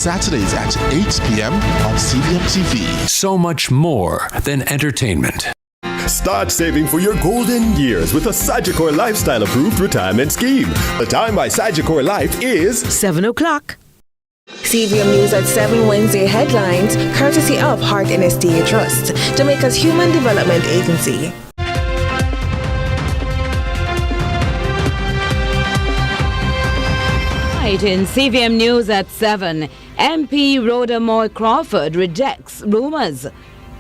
Saturdays at 8 p.m. on CVM TV. So much more than entertainment. Start saving for your golden years with a Sagicor Lifestyle Approved Retirement Scheme. The time by Sagicor Life is 7 o'clock. CVM News at 7 Wednesday headlines, courtesy of Heart NSDA Trust, Jamaica's Human Development Agency. In CVM News at 7, MP Rhoda Crawford rejects rumors.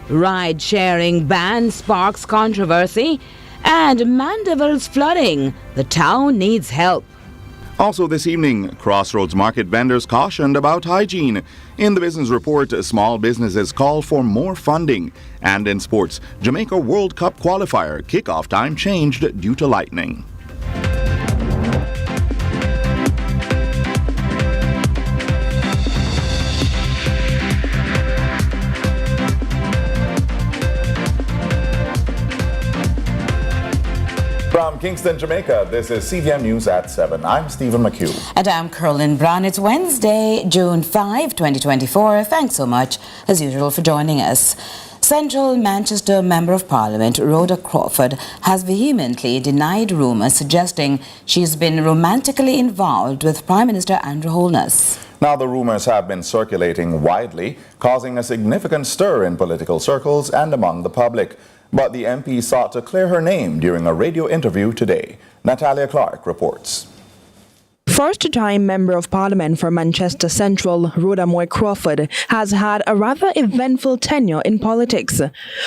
Ride-sharing ban sparks controversy. And Mandeville's flooding. The town needs help. Also this evening, Crossroads Market vendors cautioned about hygiene. In the business report, small businesses call for more funding. And in sports, Jamaica World Cup qualifier kickoff time changed due to lightning. From Kingston, Jamaica, this is CVM News at 7. I'm Stephen McHugh. And I'm Carolyn Brown. It's Wednesday, June 5, 2024. Thanks so much, as usual, for joining us. Central Manchester Member of Parliament Rhoda Crawford has vehemently denied rumours suggesting she's been romantically involved with Prime Minister Andrew Holness. Now, the rumours have been circulating widely, causing a significant stir in political circles and among the public. But the MP sought to clear her name during a radio interview today. Natalia Clarke reports. First-time Member of Parliament for Manchester Central, Rhoda Crawford, has had a rather eventful tenure in politics.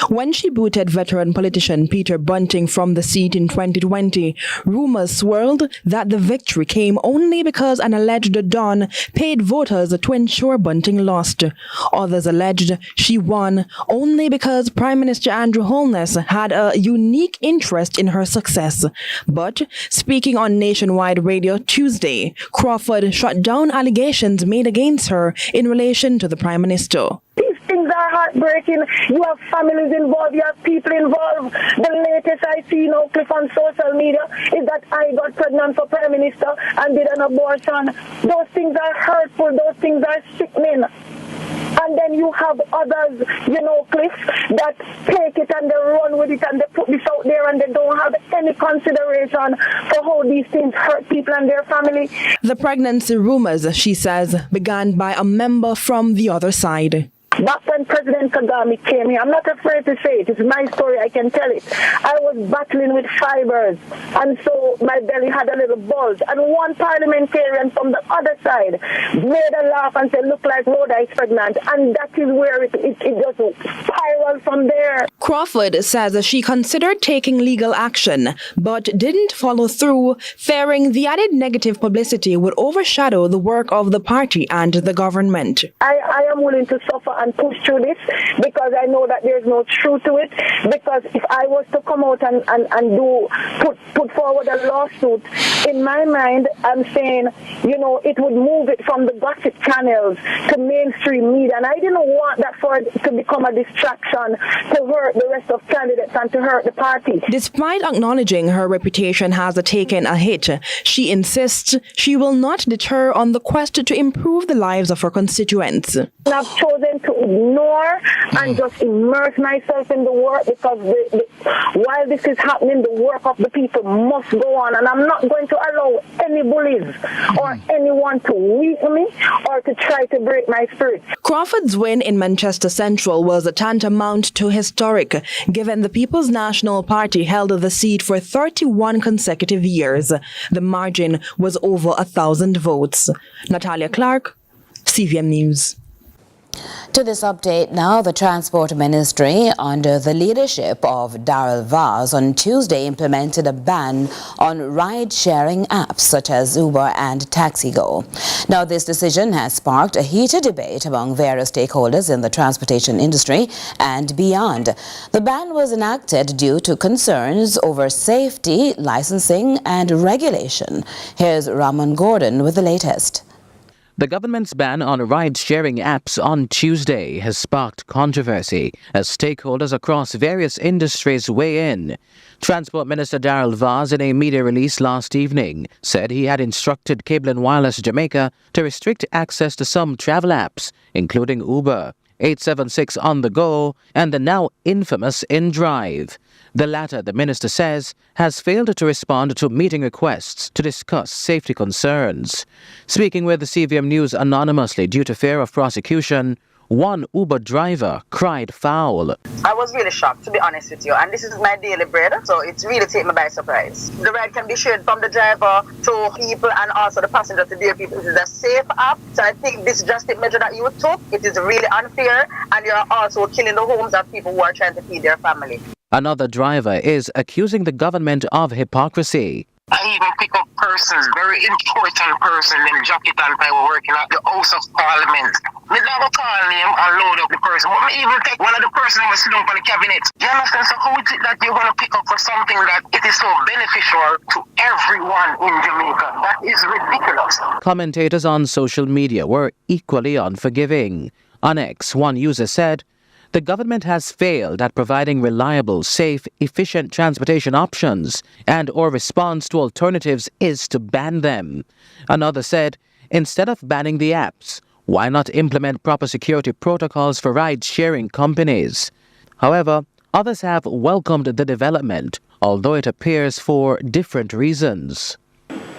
When she booted veteran politician Peter Bunting from the seat in 2020, rumours swirled that the victory came only because an alleged Don paid voters to ensure Bunting lost. Others alleged she won only because Prime Minister Andrew Holness had a unique interest in her success. But speaking on nationwide radio Tuesday, Crawford shut down allegations made against her in relation to the Prime Minister. These things are heartbreaking. You have families involved, you have people involved. The latest I see now, clip on social media, is that I got pregnant for Prime Minister and did an abortion. Those things are hurtful, those things are sickening. And then you have others, Cliff, that take it and they run with it and they put this out there and they don't have any consideration for how these things hurt people and their family. The pregnancy rumors, she says, began by a member from the other side. Back when President Kagame came here, I'm not afraid to say it. It's my story. I can tell it. I was battling with fibers, and so my belly had a little bulge. And one parliamentarian from the other side made a laugh and said, "Look like Rhoda is pregnant," and that is where it just spiraled from there. Crawford says she considered taking legal action, but didn't follow through, fearing the added negative publicity would overshadow the work of the party and the government. I am willing to suffer and push through this because I know that there's no truth to it. Because if I was to come out and put forward a lawsuit, in my mind, I'm saying, it would move it from the gossip channels to mainstream media. And I didn't want that for it to become a distraction to hurt the rest of candidates and to hurt the party. Despite acknowledging her reputation has taken a hit, she insists she will not deter on the quest to improve the lives of her constituents. I've chosen to ignore and just immerse myself in the work because while this is happening, the work of the people must go on, and I'm not going to allow any bullies or anyone to weaken me or to try to break my spirit. Crawford's win in Manchester Central was tantamount to historic, given the People's National Party held the seat for 31 consecutive years. The margin was over 1,000 votes. Natalia Clarke, CVM News. To this update now, the Transport Ministry, under the leadership of Daryl Vaz, on Tuesday implemented a ban on ride-sharing apps such as Uber and TaxiGo. Now, this decision has sparked a heated debate among various stakeholders in the transportation industry and beyond. The ban was enacted due to concerns over safety, licensing and regulation. Here's Ramon Gordon with the latest. The government's ban on ride-sharing apps on Tuesday has sparked controversy as stakeholders across various industries weigh in. Transport Minister Daryl Vaz, in a media release last evening, said he had instructed Cable and Wireless Jamaica to restrict access to some travel apps, including Uber, 876 On The Go, and the now infamous InDrive. The latter, the minister says, has failed to respond to meeting requests to discuss safety concerns. Speaking with the CVM News anonymously due to fear of prosecution, one Uber driver cried foul. I was really shocked, to be honest with you, and this is my daily bread, so it's really taken me by surprise. The ride can be shared from the driver to people and also the passenger to their people. It is a safe app, so I think this drastic measure that you took, it is really unfair, and you're also killing the homes of people who are trying to feed their family. Another driver is accusing the government of hypocrisy. I even pick up persons, very important person, them jacket and I were working at the House of Parliament. Me never call name and load up the person. But me even take one of the persons who was sitting on the cabinet. You understand? So how is it that you're going to pick up for something that it is so beneficial to everyone in Jamaica? That is ridiculous. Commentators on social media were equally unforgiving. On X, one user said, "The government has failed at providing reliable, safe, efficient transportation options, and our response to alternatives is to ban them." Another said, "Instead of banning the apps, why not implement proper security protocols for ride-sharing companies?" However, others have welcomed the development, although it appears for different reasons.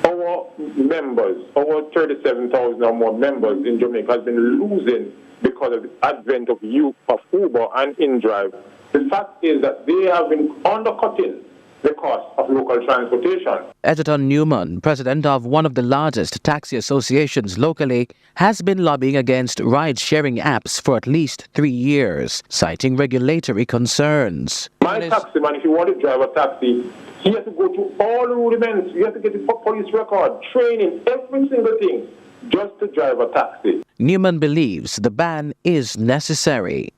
Our members, our 37,000 or more members in Jamaica has been losing because of the advent of use of Uber and InDrive. The fact is that they have been undercutting the cost of local transportation. Edgerton Newman, president of one of the largest taxi associations locally, has been lobbying against ride-sharing apps for at least 3 years, citing regulatory concerns. My taxi man, if you want to drive a taxi, he has to go through all the rudiments. You have to get the police record, training, every single thing, just to drive a taxi. Newman believes the ban is necessary.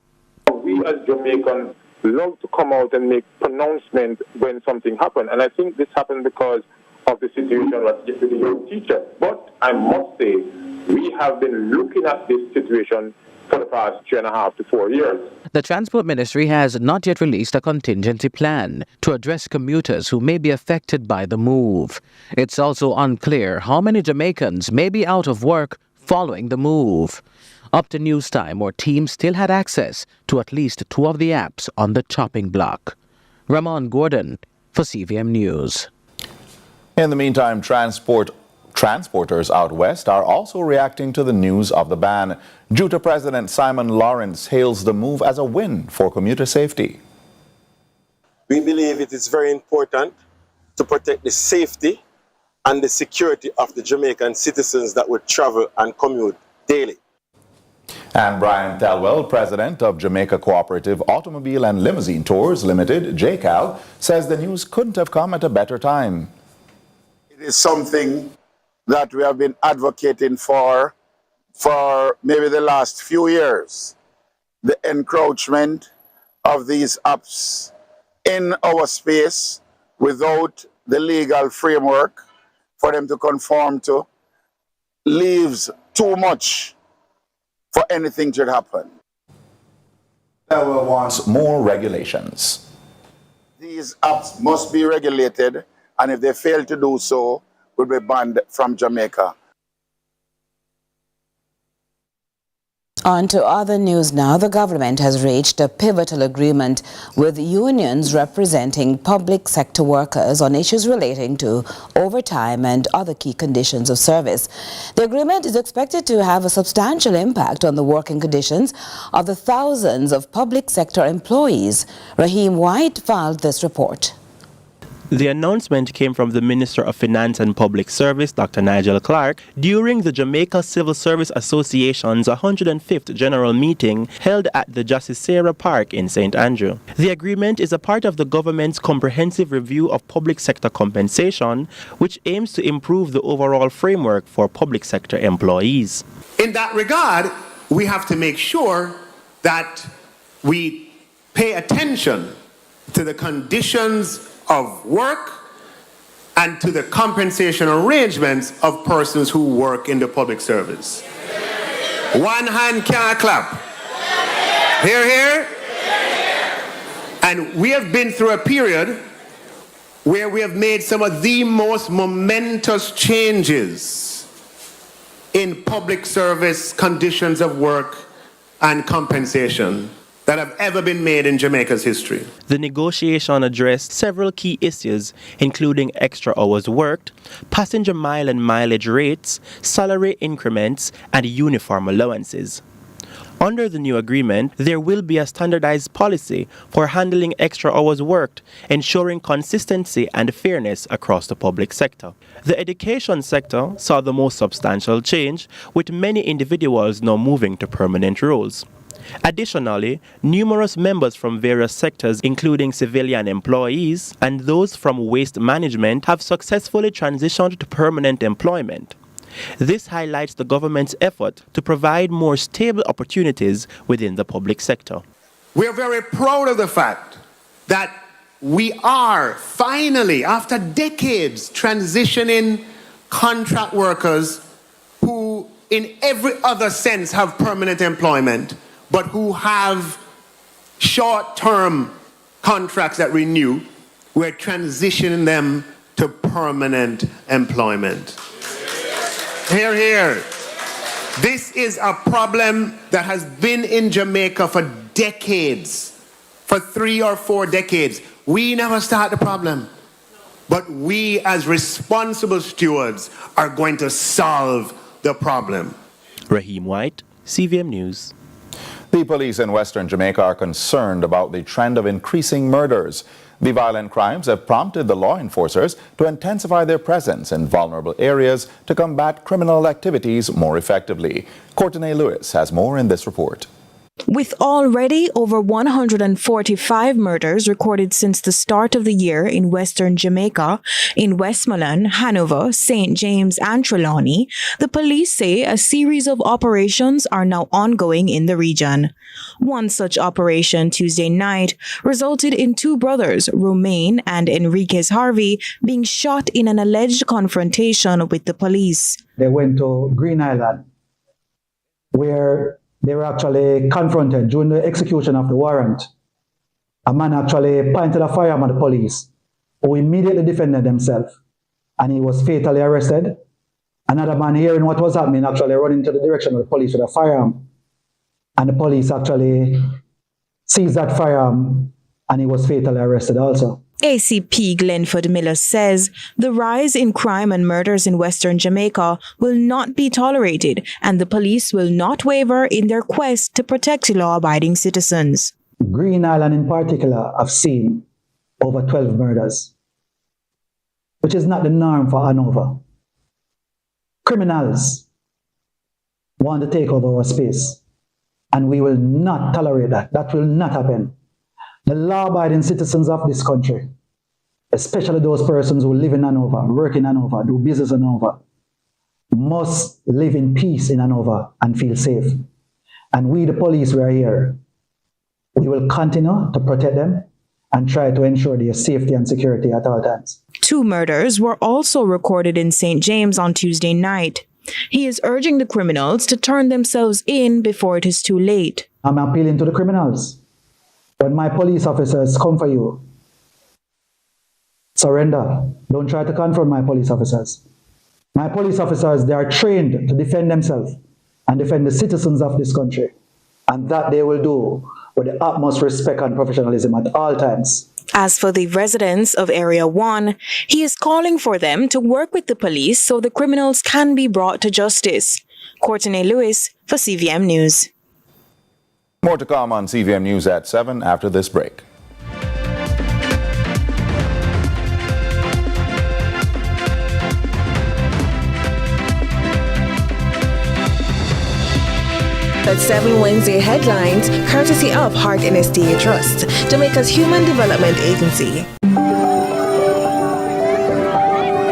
We as Jamaicans love to come out and make pronouncements when something happens. And I think this happened because of the situation with the young teacher. But I must say, we have been looking at this situation for the past 3.5 to 4 years. The Transport Ministry has not yet released a contingency plan to address commuters who may be affected by the move. It's also unclear how many Jamaicans may be out of work following the move. Up to news time, our team still had access to at least 2 of the apps on the chopping block. Ramon Gordon for CVM News. In the meantime, transporters out west are also reacting to the news of the ban. Juta President Simon Lawrence hails the move as a win for commuter safety. We believe it is very important to protect the safety and the security of the Jamaican citizens that would travel and commute daily. And Brian Thelwell, president of Jamaica Cooperative Automobile and Limousine Tours Limited, JCAL, says the news couldn't have come at a better time. It is something that we have been advocating for maybe the last few years. The encroachment of these apps in our space without the legal framework for them to conform to leaves too much for anything to happen. Thelwell wants more regulations. These apps must be regulated, and if they fail to do so, will be banned from Jamaica. On to other news now. The government has reached a pivotal agreement with unions representing public sector workers on issues relating to overtime and other key conditions of service. The agreement is expected to have a substantial impact on the working conditions of the thousands of public sector employees. Raheem White filed this report. The announcement came from the Minister of Finance and Public Service, Dr. Nigel Clarke, during the Jamaica Civil Service Association's 105th General Meeting held at the Justiceira Park in St. Andrew. The agreement is a part of the government's comprehensive review of public sector compensation, which aims to improve the overall framework for public sector employees. In that regard, we have to make sure that we pay attention to the conditions of work and to the compensation arrangements of persons who work in the public service. One hand can't clap. Hear, hear? And we have been through a period where we have made some of the most momentous changes in public service conditions of work and compensation that have ever been made in Jamaica's history. The negotiation addressed several key issues, including extra hours worked, passenger mile and mileage rates, salary increments, and uniform allowances. Under the new agreement, there will be a standardized policy for handling extra hours worked, ensuring consistency and fairness across the public sector. The education sector saw the most substantial change, with many individuals now moving to permanent roles. Additionally, numerous members from various sectors, including civilian employees and those from waste management, have successfully transitioned to permanent employment. This highlights the government's effort to provide more stable opportunities within the public sector. We are very proud of the fact that we are finally, after decades, transitioning contract workers who in every other sense have permanent employment, but who have short-term contracts that renew. We're transitioning them to permanent employment. Hear, hear. This is a problem that has been in Jamaica for decades, for 3 or 4 decades. We never start the problem, but we as responsible stewards are going to solve the problem. Raheem White, CVM News. The police in Western Jamaica are concerned about the trend of increasing murders. The violent crimes have prompted the law enforcers to intensify their presence in vulnerable areas to combat criminal activities more effectively. Courtney Lewis has more in this report. With already over 145 murders recorded since the start of the year in Western Jamaica, in Westmoreland, Hanover, St. James and Trelawney, the police say a series of operations are now ongoing in the region. One such operation Tuesday night resulted in 2 brothers, Romain and Enriquez Harvey, being shot in an alleged confrontation with the police. They went to Green Island, where they were actually confronted during the execution of the warrant. A man actually pointed a firearm at the police, who immediately defended himself, and he was fatally arrested. Another man, hearing what was happening, actually running to the direction of the police with a firearm, and the police actually seized that firearm, and he was fatally arrested also. ACP Glenford Miller says the rise in crime and murders in Western Jamaica will not be tolerated, and the police will not waver in their quest to protect law-abiding citizens. Green Island in particular have seen over 12 murders, which is not the norm for Hanover. Criminals want to take over our space, and we will not tolerate that. That will not happen. The law-abiding citizens of this country, especially those persons who live in Hanover, work in Hanover, do business in Hanover, must live in peace in Hanover and feel safe. And we, the police, we are here. We will continue to protect them and try to ensure their safety and security at all times. 2 murders were also recorded in St. James on Tuesday night. He is urging the criminals to turn themselves in before it is too late. I'm appealing to the criminals. When my police officers come for you, surrender. Don't try to confront my police officers. My police officers, they are trained to defend themselves and defend the citizens of this country. And that they will do with the utmost respect and professionalism at all times. As for the residents of Area 1, he is calling for them to work with the police so the criminals can be brought to justice. Courtney Lewis for CVM News. More to come on CVM News at 7 after this break. At 7 Wednesday headlines, courtesy of Heartburn Estate Trust, Jamaica's Human Development Agency.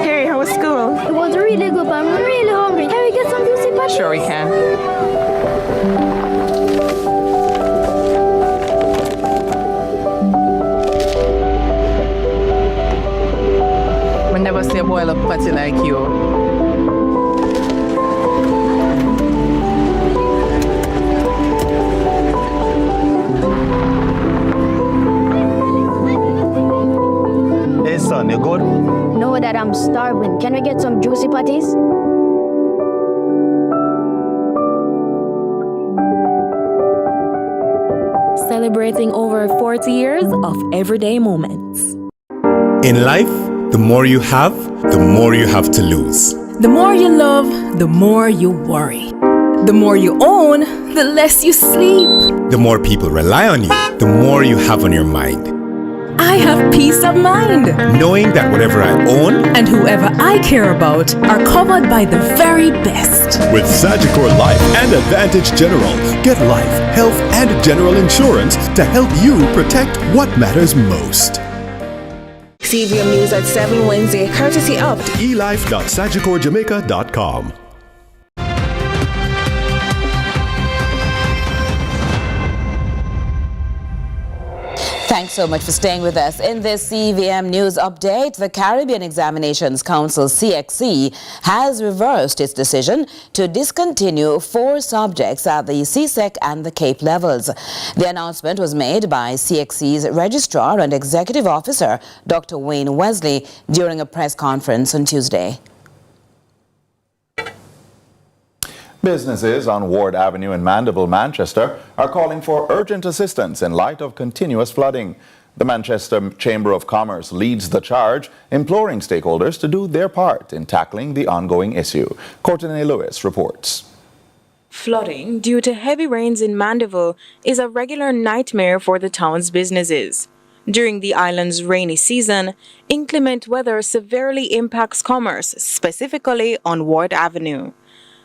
Harry, how was school? It was really good, but I'm really hungry. Can we get some juicy potatoes? Sure we can. Never say I'm starving. Can we get some juicy patties? Celebrating over 40 years of everyday moments. In life, the more you have to lose. The more you love, the more you worry. The more you own, the less you sleep. The more people rely on you, the more you have on your mind. I have peace of mind, knowing that whatever I own and whoever I care about are covered by the very best. With Sagicor Life and Advantage General, get life, health, and general insurance to help you protect what matters most. CVM News at 7 Wednesday, courtesy of elife.sagicorjamaica.com. Thanks so much for staying with us. In this CVM News update, the Caribbean Examinations Council, CXC, has reversed its decision to discontinue 4 subjects at the CSEC and the Cape levels. The announcement was made by CXC's Registrar and Executive Officer, Dr. Wayne Wesley, during a press conference on Tuesday. Businesses on Ward Avenue in Mandeville, Manchester, are calling for urgent assistance in light of continuous flooding. The Manchester Chamber of Commerce leads the charge, imploring stakeholders to do their part in tackling the ongoing issue. Courtney Lewis reports. Flooding due to heavy rains in Mandeville is a regular nightmare for the town's businesses. During the island's rainy season, inclement weather severely impacts commerce, specifically on Ward Avenue.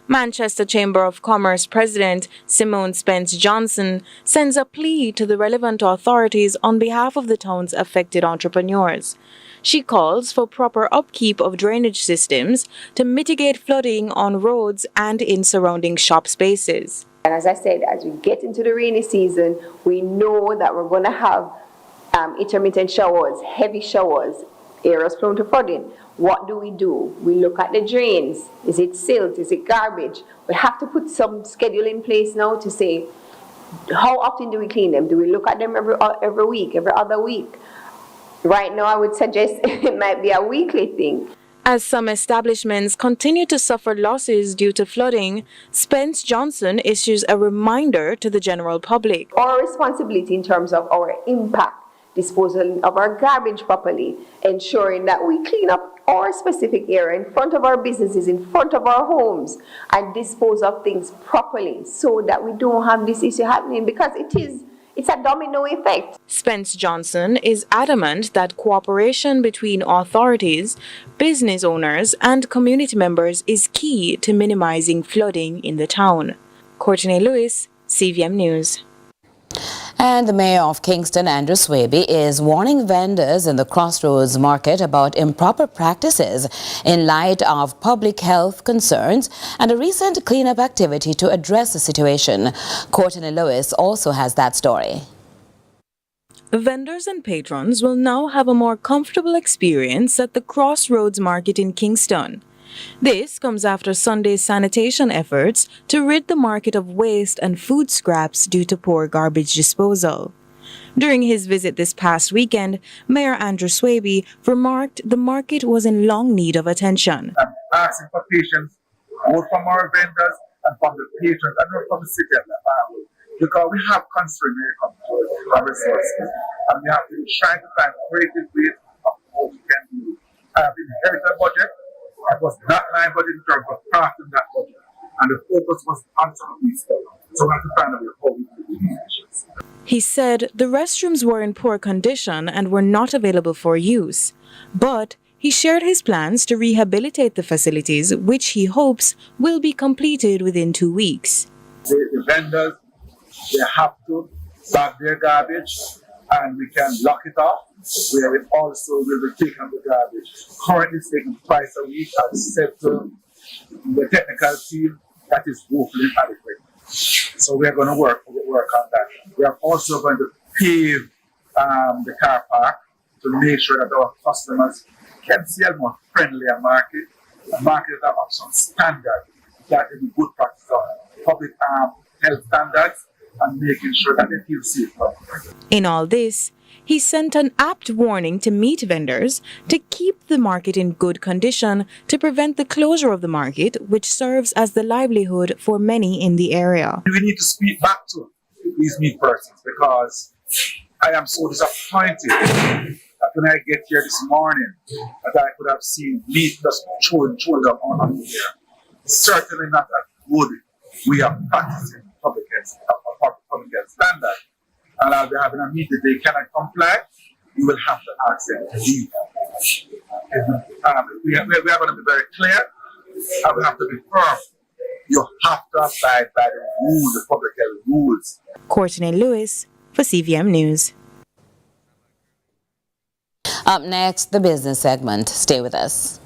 Manchester Chamber of Commerce President Simone Spence Johnson sends a plea to the relevant authorities on behalf of the town's affected entrepreneurs. She calls for proper upkeep of drainage systems to mitigate flooding on roads and in surrounding shop spaces. And as I said, as we get into the rainy season, we know that we're going to have intermittent showers, heavy showers, areas prone to flooding. What do? We look at the drains. Is it silt? Is it garbage? We have to put some schedule in place now to say, how often do we clean them? Do we look at them every week, every other week? Right now, I would suggest it might be a weekly thing. As some establishments continue to suffer losses due to flooding, Spence Johnson issues a reminder to the general public. Our responsibility in terms of our impact, disposal of our garbage properly, ensuring that we clean up our specific area in front of our businesses, in front of our homes, and dispose of things properly so that we don't have this issue happening, because it's a domino effect. Spence Johnson is adamant that cooperation between authorities, business owners, and community members is key to minimizing flooding in the town. Courtney Lewis, CVM News. And the Mayor of Kingston, Andrew Swaby, is warning vendors in the Crossroads Market about improper practices in light of public health concerns and a recent cleanup activity to address the situation. Courtney Lewis also has that story. Vendors and patrons will now have a more comfortable experience at the Crossroads Market in Kingston. This comes after Sunday's sanitation efforts to rid the market of waste and food scraps due to poor garbage disposal. During his visit this past weekend, Mayor Andrew Swaby remarked the market was in long need of attention. I'm asking for patience, both from our vendors and from the patrons, and not from the city at the because we have constraints when it comes to our resources, and we have to try to find creative ways of what we can do. I have inherited a budget. It was not my budget in terms of crafting that budget, and the focus was on some of these stuff. So we have to find a way how we do these issues. He said the restrooms were in poor condition and were not available for use, but he shared his plans to rehabilitate the facilities, which he hopes will be completed within 2 weeks. The vendors, they have to bag their garbage, and we can lock it off, where we also will be taking up the garbage. Currently it's taking twice a week. I've said to the technical team that is woefully inadequate. So we are going to work on that. We are also going to pave the car park to make sure that our customers can see a more friendlier market, a market that have some standard, that is good practice of public health standards, and making sure that they feel safe. In all this, he sent an apt warning to meat vendors to keep the market in good condition to prevent the closure of the market, which serves as the livelihood for many in the area. We need to speak back to these meat persons because I am so disappointed that when I get here this morning that I could have seen meat just thrown up on here. Certainly not a good way of practicing public health standard. And I'll be having a meeting they cannot comply, you will have to ask them to leave. We are going to be very clear and we have to be firm. You have to abide by the rules, the public health rules. Courtney Lewis for CVM News. Up next, the business segment. Stay with us.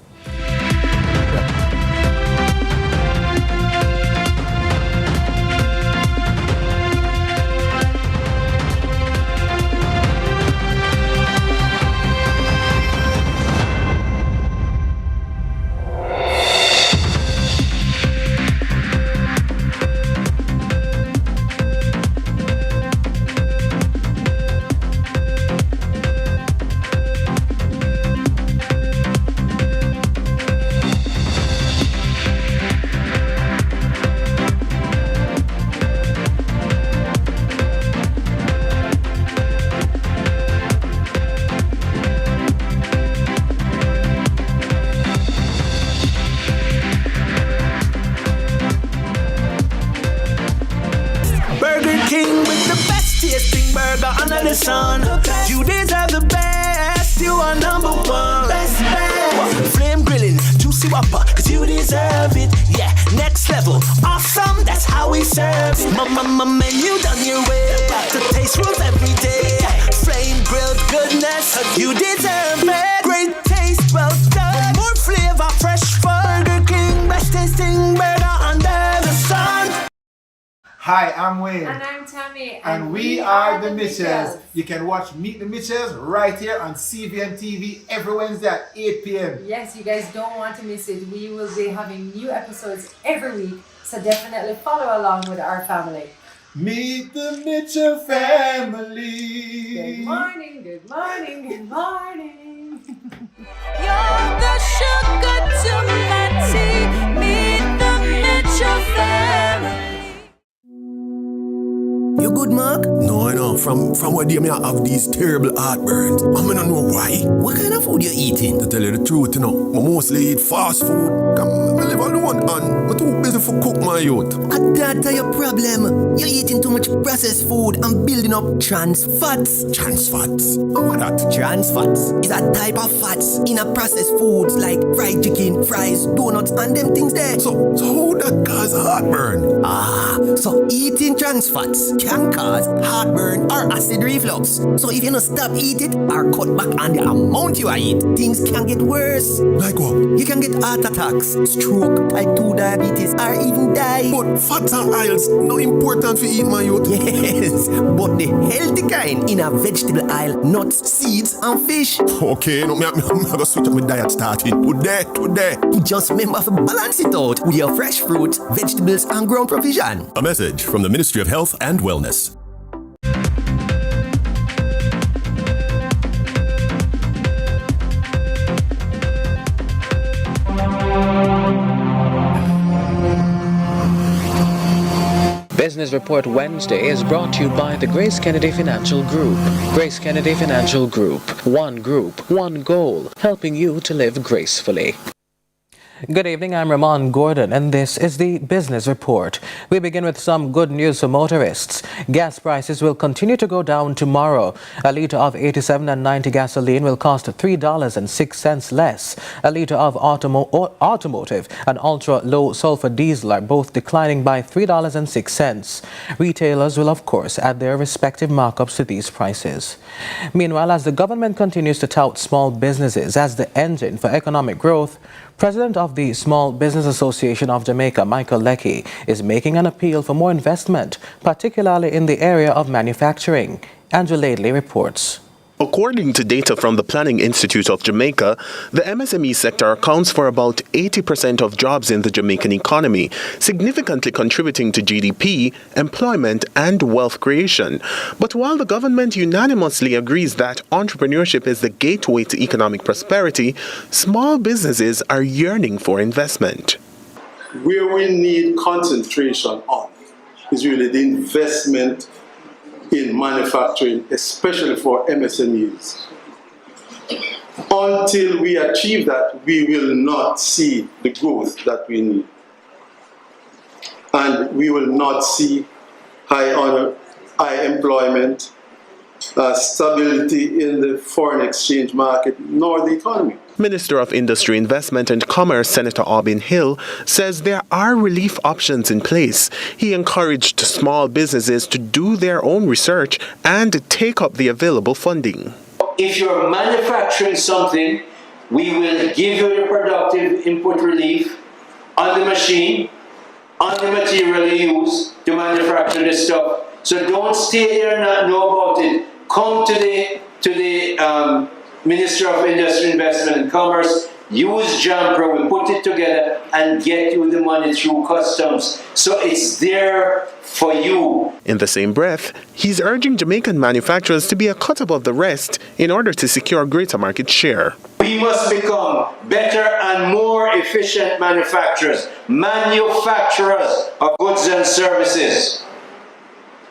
Son, you deserve the best. You are number one. Best. Flame grilling, juicy whopper, cause you deserve it. Yeah, next level, awesome. That's how we serve it. Mama, menu done your way. The taste rules every day. Flame grilled goodness, you deserve it. Great taste, well done. More flavor, fresh fun. Burger King, best tasting burger under the sun. Hi, I'm Wayne. And I'm Tammy. And we are the Mitchells. You can watch Meet the Mitchells right here on CVN TV every Wednesday at 8 p.m. Yes, you guys don't want to miss it. We will be having new episodes every week, so definitely follow along with our family. Meet the Mitchell family. Good morning, good morning, good morning. You're the sugar to my tea. Meet the Mitchell family. You good, Mark? No, I know. From what day me I have these terrible heartburns. I don't know why. What kind of food you eating? To tell you the truth, I mostly eat fast food. I live alone and I'm too busy for cook my youth. That's your problem. You're eating too much processed food and building up trans fats. Trans fats? What that? Trans fats is a type of fats in a processed foods like fried chicken, fries, donuts, and them things there. So how that cause heartburn? So eating trans fats can cause heartburn or acid reflux. So if you don't stop eating or cut back on the amount you eat, things can get worse. Like what? You can get heart attacks, stroke, type 2 diabetes, or even die. But fats and oils no important for eat my youth. Yes, but the healthy kind in a vegetable aisle, nuts, seeds, and fish. Okay, no, I'm gonna switch up my diet starting today. Just remember to balance it out with your fresh fruits, vegetables, and ground provision. A message from the Ministry of Health and Wellness. Business Report Wednesday is brought to you by the Grace Kennedy Financial Group. Grace Kennedy Financial Group, one goal, helping you to live gracefully. Good evening, I'm Ramon Gordon and this is the Business Report. We begin with some good news for motorists. Gas prices will continue to go down tomorrow. A litre of 87 and 90 gasoline will cost $3.06 less. A litre of automotive and ultra-low sulfur diesel are both declining by $3.06. Retailers will of course add their respective markups to these prices. Meanwhile, as the government continues to tout small businesses as the engine for economic growth, President of the Small Business Association of Jamaica, Michael Leckie, is making an appeal for more investment, particularly in the area of manufacturing. Andrew Laidley reports. According to data from the Planning Institute of Jamaica, the MSME sector accounts for about 80% of jobs in the Jamaican economy, significantly contributing to GDP, employment, and wealth creation. But while the government unanimously agrees that entrepreneurship is the gateway to economic prosperity, small businesses are yearning for investment. Where we need concentration on is really the investment in manufacturing, especially for MSMEs. Until we achieve that, we will not see the growth that we need. And we will not see high employment, stability in the foreign exchange market, nor the economy. Minister of Industry, Investment and Commerce, Senator Aubin Hill, says there are relief options in place. He encouraged small businesses to do their own research and take up the available funding. If you're manufacturing something, we will give you the productive input relief on the machine, on the material you use to manufacture this stuff. So don't stay there and not know about it. Come to the Minister of Industry, Investment and Commerce, use JAMPRO, we put it together and get you the money through customs. So it's there for you. In the same breath, he's urging Jamaican manufacturers to be a cut above the rest in order to secure greater market share. We must become better and more efficient manufacturers of goods and services.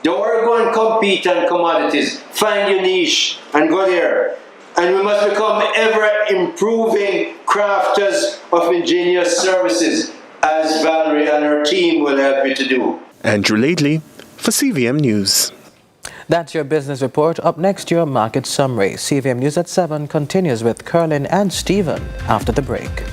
Don't worry, go and compete on commodities. Find your niche and go there. And we must become ever-improving crafters of ingenious services, as Valerie and her team will help you to do. Andrew Lately for CVM News. That's your business report. Up next, your market summary. CVM News at 7 continues with Curlin and Stephen after the break.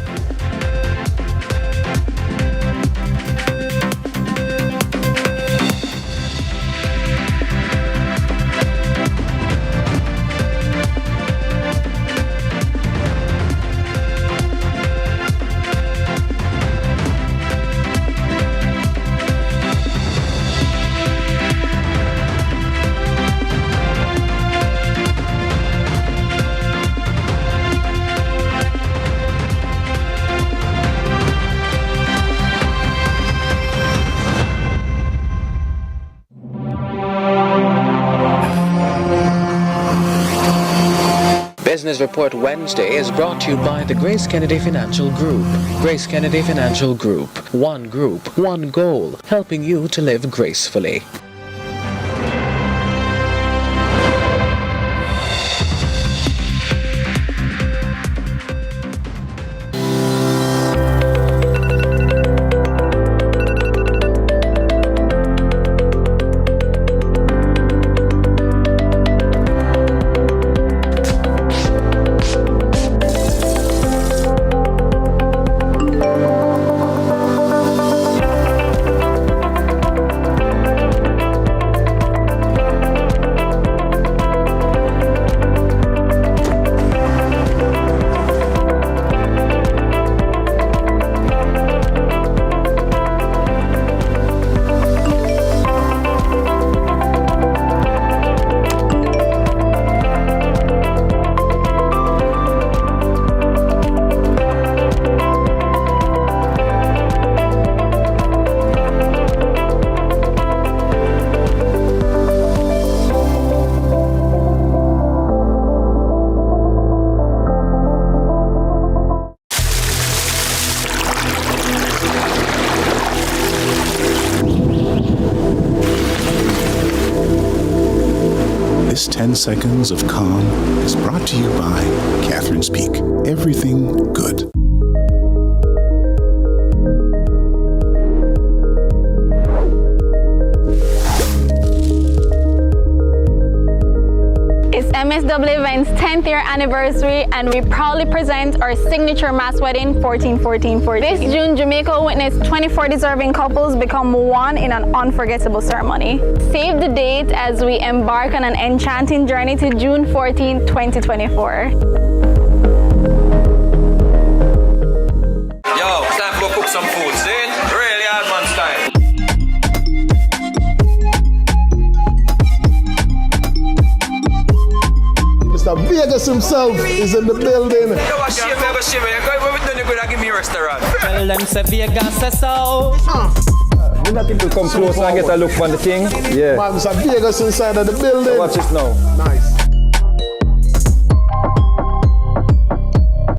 Business Report Wednesday is brought to you by the Grace Kennedy Financial Group. Grace Kennedy Financial Group. One group, one goal, helping you to live gracefully. This 10 seconds of calm is brought to you by Catherine's Peak. Everything good. It's MSW Events 10th year anniversary, and we proudly present our signature mass wedding 14-14-14. This June, Jamaica will witness 24 deserving couples become one in an unforgettable ceremony. Save the date as we embark on an enchanting journey to June 14, 2024. Yo, it's time to go cook some food, see? Really hard man style. Mr. Mr. Vegas himself is in the building. Give me a restaurant. Tell them say Vegas say so. You not people come close and get a look on the thing? Yeah. Man, Mr. Vegas inside of the building. Watch it now. Nice.